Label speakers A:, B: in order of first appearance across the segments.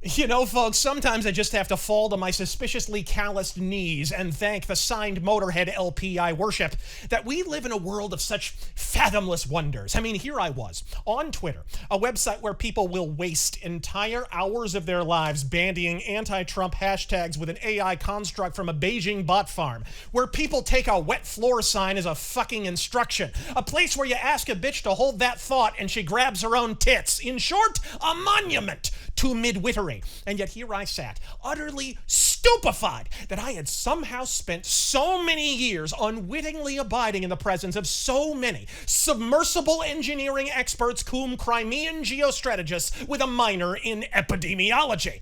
A: You know, folks, sometimes I just have to fall to my suspiciously calloused knees and thank the signed Motorhead LP I worship that we live in a world of such fathomless wonders. I mean, here I was, on Twitter, a website where people will waste entire hours of their lives bandying anti-Trump hashtags with an AI construct from a Beijing bot farm, where people take a wet floor sign as a fucking instruction, a place where you ask a bitch to hold that thought and she grabs her own tits. In short, a monument to midwittery. And yet here I sat, utterly stupefied that I had somehow spent so many years unwittingly abiding in the presence of so many submersible engineering experts cum Crimean geostrategists with a minor in epidemiology.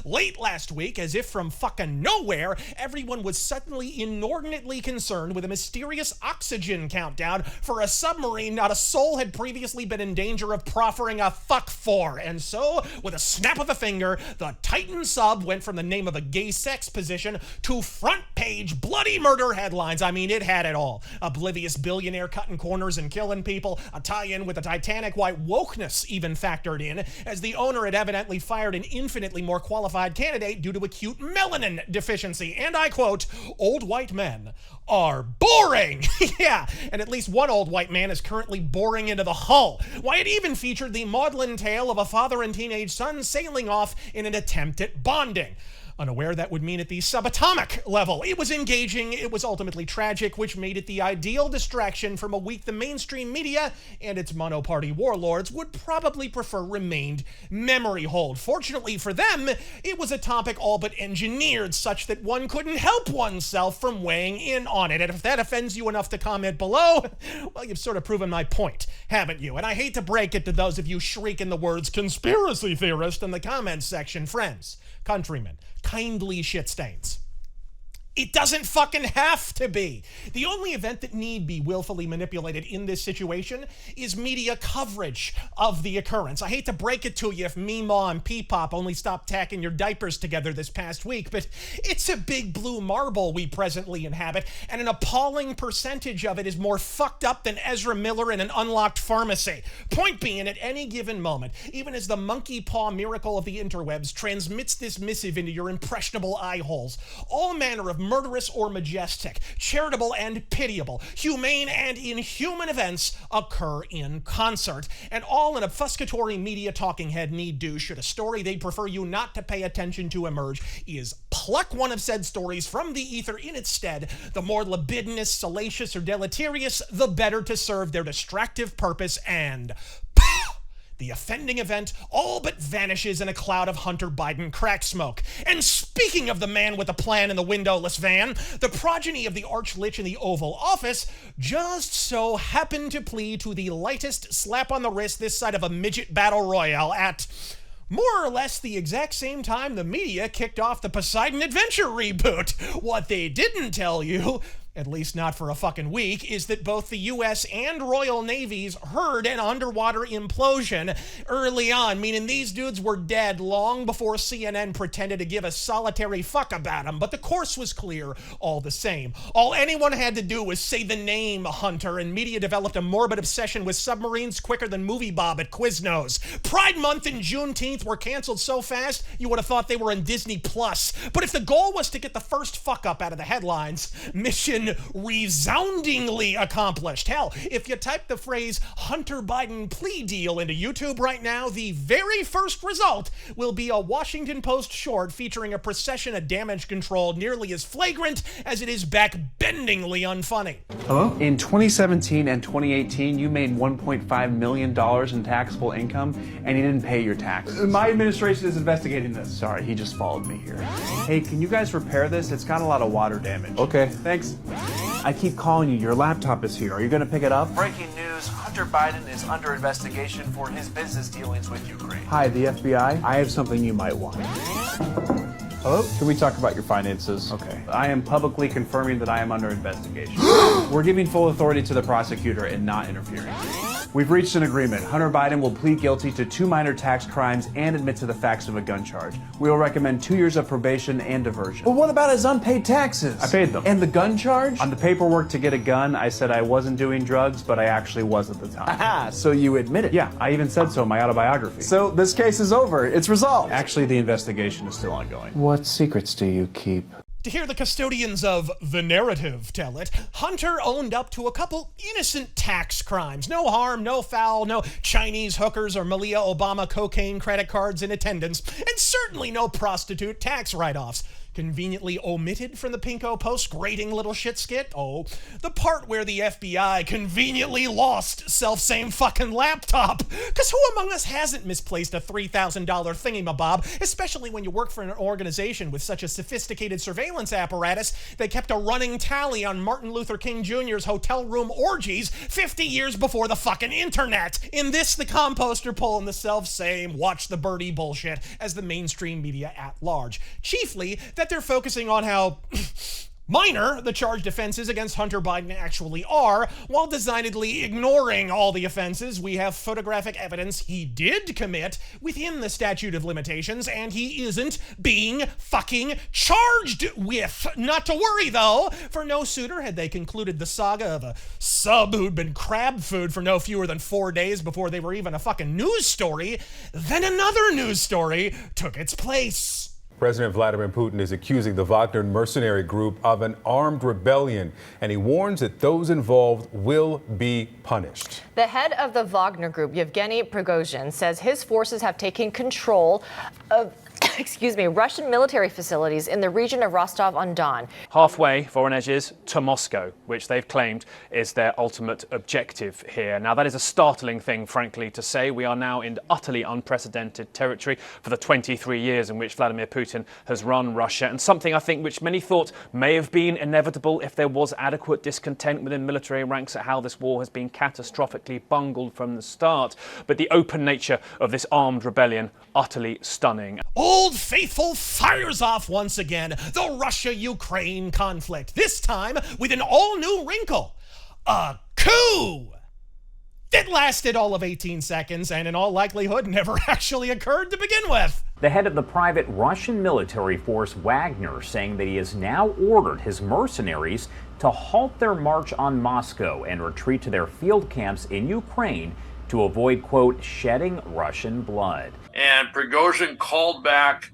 A: Late last week, as if from fucking nowhere, everyone was suddenly inordinately concerned with a mysterious oxygen countdown for a submarine not a soul had previously been in danger of proffering a fuck for. And so, with a snap of a finger, the Titan sub went from the name of a gay sex position to front page bloody murder headlines. I mean, it had it all. Oblivious billionaire cutting corners and killing people, a tie-in with the Titanic white wokeness even factored in, as the owner had evidently fired an infinitely more qualified candidate due to acute melanin deficiency. And I quote, "Old white men are boring." Yeah, and at least one old white man is currently boring into the hull. Why, it even featured the maudlin tale of a father and teenage son sailing off in an attempt at bonding. Unaware that would mean at the subatomic level. It was engaging, it was ultimately tragic, which made it the ideal distraction from a week the mainstream media and its monoparty warlords would probably prefer remained memory hold. Fortunately for them, it was a topic all but engineered such that one couldn't help oneself from weighing in on it. And if that offends you enough to comment below, well, you've sort of proven my point, haven't you? And I hate to break it to those of you shrieking the words conspiracy theorist in the comments section, friends, countrymen, kindly shit stains. It doesn't fucking have to be. The only event that need be willfully manipulated in this situation is media coverage of the occurrence. I hate to break it to you if Meemaw and Peepop only stopped tacking your diapers together this past week, but it's a big blue marble we presently inhabit, and an appalling percentage of it is more fucked up than Ezra Miller in an unlocked pharmacy. Point being, at any given moment, even as the monkey paw miracle of the interwebs transmits this missive into your impressionable eye holes, all manner of murderous or majestic, charitable and pitiable, humane and inhuman events occur in concert, and all an obfuscatory media talking head need do should a story they'd prefer you not to pay attention to emerge is pluck one of said stories from the ether in its stead. The more libidinous, salacious, or deleterious, the better to serve their distractive purpose, and the offending event all but vanishes in a cloud of Hunter Biden crack smoke. And speaking of the man with the plan in the windowless van, the progeny of the arch-lich in the Oval Office just so happened to plead to the lightest slap on the wrist this side of a midget battle royale at more or less the exact same time the media kicked off the Poseidon Adventure reboot. What they didn't tell you, at least not for a fucking week, is that both the U.S. and Royal Navies heard an underwater implosion early on, meaning these dudes were dead long before CNN pretended to give a solitary fuck about them, but the course was clear all the same. All anyone had to do was say the name Hunter, and media developed a morbid obsession with submarines quicker than Movie Bob at Quiznos. Pride Month and Juneteenth were canceled so fast, you would have thought they were on Disney+. But if the goal was to get the first fuck up out of the headlines, mission resoundingly accomplished. Hell, if you type the phrase Hunter Biden plea deal into YouTube right now, the very first result will be a Washington Post short featuring a procession of damage control nearly as flagrant as it is backbendingly unfunny.
B: Hello? In 2017 and 2018, you made $1.5 million in taxable income, and you didn't pay your taxes. My administration is investigating this. Sorry, he just followed me here. Hey, can you guys repair this? It's got a lot of water damage. Okay. Thanks. I keep calling you. Your laptop is here. Are you going to pick it up? Breaking news. Hunter Biden is under investigation for his business dealings with Ukraine. Hi, the FBI. I have something you might want. Hello? Can we talk about your finances? Okay. I am publicly confirming that I am under investigation. We're giving full authority to the prosecutor and not interfering. We've reached an agreement. Hunter Biden will plead guilty to 2 minor tax crimes and admit to the facts of a gun charge. We will recommend 2 years of probation and diversion.
C: But what about his unpaid taxes?
B: I paid them.
C: And the gun charge?
B: On the paperwork to get a gun, I said I wasn't doing drugs, but I actually was at the time.
C: Aha, so you admit it?
B: Yeah, I even said so in my autobiography.
C: So this case is over. It's resolved.
B: Actually, the investigation is still ongoing.
C: What secrets do you keep?
A: To hear the custodians of the narrative tell it, Hunter owned up to a couple innocent tax crimes. No harm, no foul, no Chinese hookers or Malia Obama cocaine credit cards in attendance, and certainly no prostitute tax write-offs. Conveniently omitted from the Pinko Post grating little shit skit? Oh, the part where the FBI conveniently lost self-same fucking laptop. Cause who among us hasn't misplaced a $3,000 thingy-mabob, especially when you work for an organization with such a sophisticated surveillance apparatus that kept a running tally on Martin Luther King Jr.'s hotel room orgies 50 years before the fucking internet. In this, the composter pulling the self-same watch the birdie bullshit as the mainstream media at large. Chiefly that they're focusing on how minor the charged offenses against Hunter Biden actually are, while designedly ignoring all the offenses we have photographic evidence he did commit within the statute of limitations, and he isn't being fucking charged with. Not to worry, though, for no sooner had they concluded the saga of a sub who'd been crab food for no fewer than 4 days before they were even a fucking news story, then another news story took its place.
D: President Vladimir Putin is accusing the Wagner mercenary group of an armed rebellion, and he warns that those involved will be punished.
E: The head of the Wagner group, Yevgeny Prigozhin, says his forces have taken control of Russian military facilities in the region of Rostov-on-Don.
F: Halfway, Voronezh is, to Moscow, which they've claimed is their ultimate objective here. Now, that is a startling thing, frankly, to say. We are now in utterly unprecedented territory for the 23 years in which Vladimir Putin has run Russia, and something I think which many thought may have been inevitable if there was adequate discontent within military ranks at how this war has been catastrophically bungled from the start. But the open nature of this armed rebellion, utterly stunning.
A: Old Faithful fires off once again the Russia-Ukraine conflict, this time with an all-new wrinkle. A coup! It lasted all of 18 seconds and in all likelihood never actually occurred to begin with.
G: The head of the private Russian military force Wagner saying that he has now ordered his mercenaries to halt their march on Moscow and retreat to their field camps in Ukraine to avoid, quote, shedding Russian blood.
H: And Prigozhin called back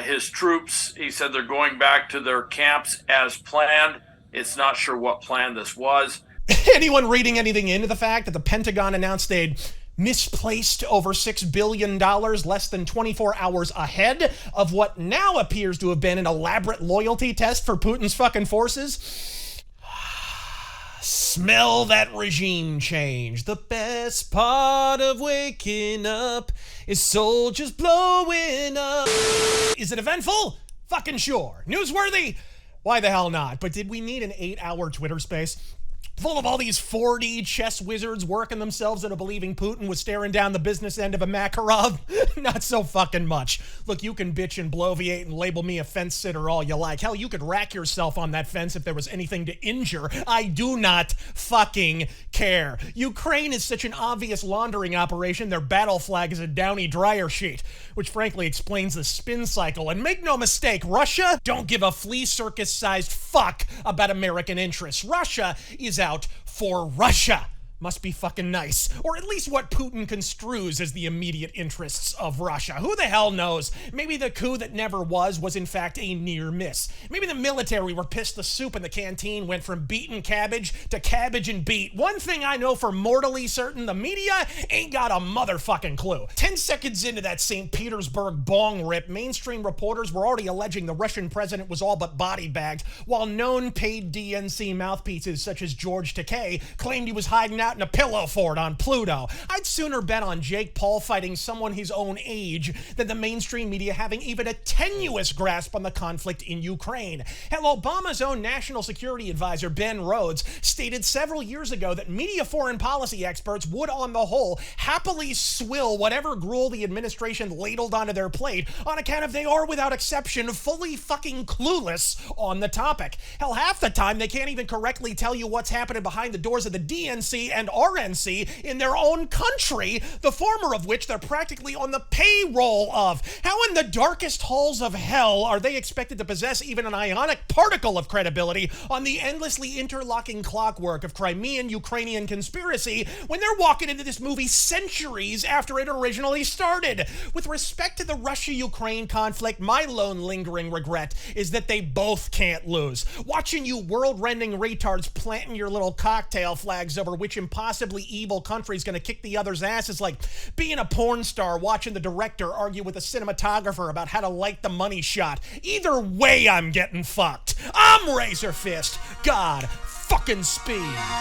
H: his troops. He said they're going back to their camps as planned. It's not sure what plan this was.
A: Anyone reading anything into the fact that the Pentagon announced they'd misplaced over $6 billion less than 24 hours ahead of what now appears to have been an elaborate loyalty test for Putin's fucking forces? Smell that regime change. The best part of waking up is soldiers blowing up. Is it eventful? Fucking sure. Newsworthy? Why the hell not? But did we need an 8-hour Twitter space full of all these 4D chess wizards working themselves into believing Putin was staring down the business end of a Makarov? Not so fucking much. Look, you can bitch and bloviate and label me a fence sitter all you like. Hell, you could rack yourself on that fence if there was anything to injure. I do not fucking care. Ukraine is such an obvious laundering operation, their battle flag is a downy dryer sheet, which frankly explains the spin cycle. And make no mistake, Russia don't give a flea circus-sized fuck about American interests. Russia is out for Russia. Must be fucking nice. Or at least what Putin construes as the immediate interests of Russia. Who the hell knows? Maybe the coup that never was in fact a near miss. Maybe the military were pissed the soup in the canteen went from beaten cabbage to cabbage and beet. One thing I know for mortally certain, the media ain't got a motherfucking clue. 10 seconds into that St. Petersburg bong rip, mainstream reporters were already alleging the Russian president was all but body bagged, while known paid DNC mouthpieces such as George Takei claimed he was hiding out in a pillow fort on Pluto. I'd sooner bet on Jake Paul fighting someone his own age than the mainstream media having even a tenuous grasp on the conflict in Ukraine. Hell, Obama's own national security advisor, Ben Rhodes, stated several years ago that media foreign policy experts would, on the whole, happily swill whatever gruel the administration ladled onto their plate on account of they are, without exception, fully fucking clueless on the topic. Hell, half the time they can't even correctly tell you what's happening behind the doors of the DNC and RNC in their own country, the former of which they're practically on the payroll of. How in the darkest halls of hell are they expected to possess even an ionic particle of credibility on the endlessly interlocking clockwork of Crimean-Ukrainian conspiracy when they're walking into this movie centuries after it originally started? With respect to the Russia-Ukraine conflict, my lone lingering regret is that they both can't lose. Watching you world-rending retards planting your little cocktail flags over which impossibly evil country's gonna kick the other's ass is like being a porn star watching the director argue with a cinematographer about how to light the money shot. Either way, I'm getting fucked. I'm Razor Fist. God fucking speed.